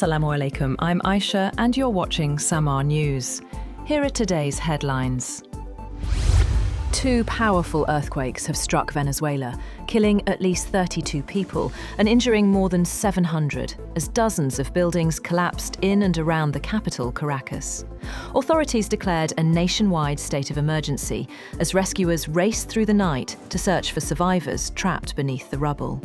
Assalamu alaikum, I'm Aisha and you're watching SAMAA News. Here are today's headlines. 2 powerful earthquakes have struck Venezuela, killing at least 32 people and injuring more than 700 as dozens of buildings collapsed in and around the capital, Caracas. Authorities declared a nationwide state of emergency as rescuers raced through the night to search for survivors trapped beneath the rubble.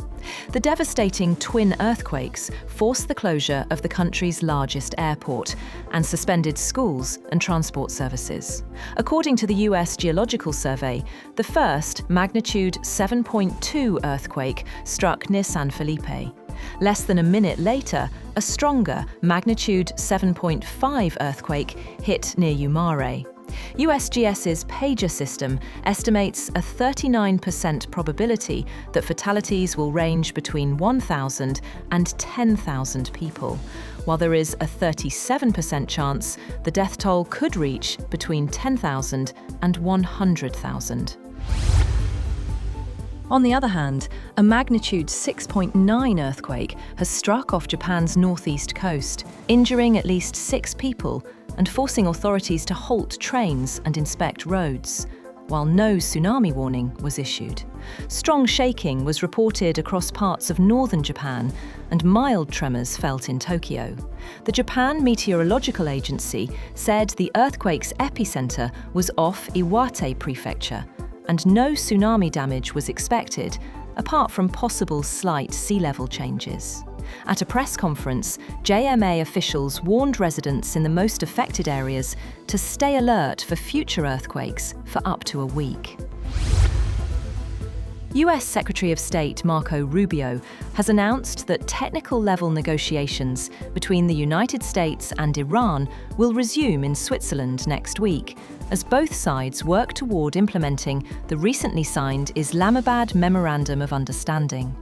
The devastating twin earthquakes forced the closure of the country's largest airport and suspended schools and transport services. According to the US Geological Survey, the first magnitude 7.2 earthquake struck near San Felipe. Less than a minute later, a stronger magnitude 7.5 earthquake hit near Umare. USGS's pager system estimates a 39% probability that fatalities will range between 1,000 and 10,000 people, while there is a 37% chance the death toll could reach between 10,000 and 100,000. On the other hand, a magnitude 6.9 earthquake has struck off Japan's northeast coast, injuring at least 6 people and forcing authorities to halt trains and inspect roads, while no tsunami warning was issued. Strong shaking was reported across parts of northern Japan and mild tremors felt in Tokyo. The Japan Meteorological Agency said the earthquake's epicenter was off Iwate Prefecture, and no tsunami damage was expected, apart from possible slight sea level changes. At a press conference, JMA officials warned residents in the most affected areas to stay alert for future earthquakes for up to a week. US Secretary of State Marco Rubio has announced that technical-level negotiations between the United States and Iran will resume in Switzerland next week, as both sides work toward implementing the recently signed Islamabad Memorandum of Understanding.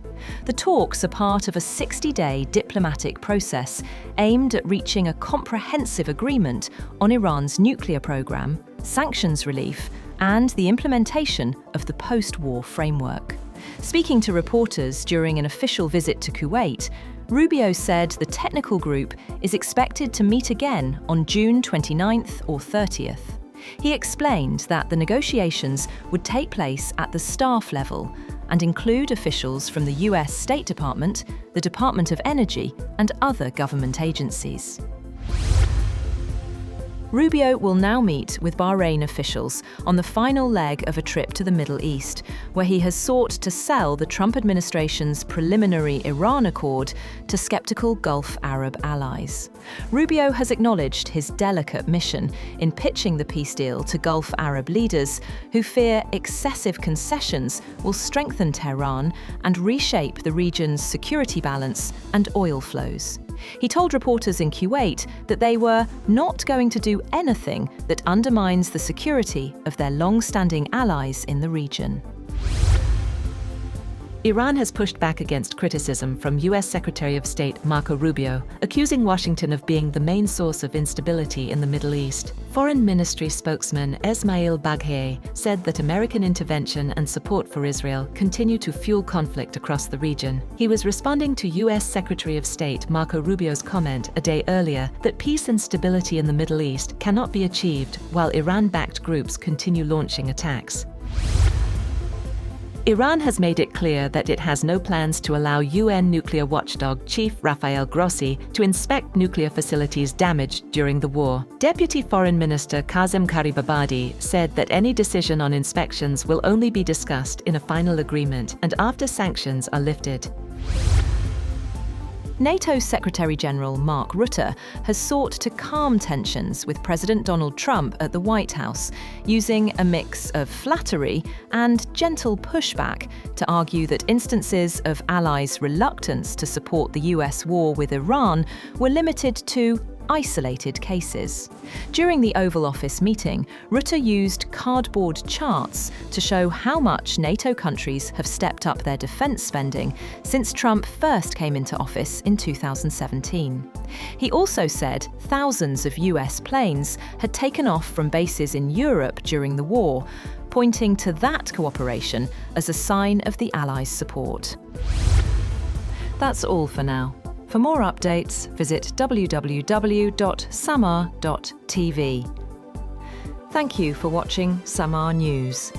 The talks are part of a 60-day diplomatic process aimed at reaching a comprehensive agreement on Iran's nuclear program, sanctions relief, and the implementation of the post-war framework. Speaking to reporters during an official visit to Kuwait, Rubio said the technical group is expected to meet again on June 29th or 30th. He explained that the negotiations would take place at the staff level and include officials from the US State Department, the Department of Energy, and other government agencies. Rubio will now meet with Bahrain officials on the final leg of a trip to the Middle East, where he has sought to sell the Trump administration's preliminary Iran accord to skeptical Gulf Arab allies. Rubio has acknowledged his delicate mission in pitching the peace deal to Gulf Arab leaders who fear excessive concessions will strengthen Tehran and reshape the region's security balance and oil flows. He told reporters in Kuwait that they were not going to do anything that undermines the security of their long-standing allies in the region. Iran has pushed back against criticism from US Secretary of State Marco Rubio, accusing Washington of being the main source of instability in the Middle East. Foreign Ministry spokesman Esmail Baghaei said that American intervention and support for Israel continue to fuel conflict across the region. He was responding to US Secretary of State Marco Rubio's comment a day earlier that peace and stability in the Middle East cannot be achieved while Iran-backed groups continue launching attacks. Iran has made it clear that it has no plans to allow UN nuclear watchdog Chief Rafael Grossi to inspect nuclear facilities damaged during the war. Deputy Foreign Minister Kazem Garibabadi said that any decision on inspections will only be discussed in a final agreement and after sanctions are lifted. NATO Secretary-General Mark Rutte has sought to calm tensions with President Donald Trump at the White House, using a mix of flattery and gentle pushback to argue that instances of allies' reluctance to support the US war with Iran were limited to isolated cases. During the Oval Office meeting, Rutte used cardboard charts to show how much NATO countries have stepped up their defense spending since Trump first came into office in 2017. He also said thousands of US planes had taken off from bases in Europe during the war, pointing to that cooperation as a sign of the Allies' support. That's all for now. For more updates, visit www.samaa.tv. Thank you for watching SAMAA News.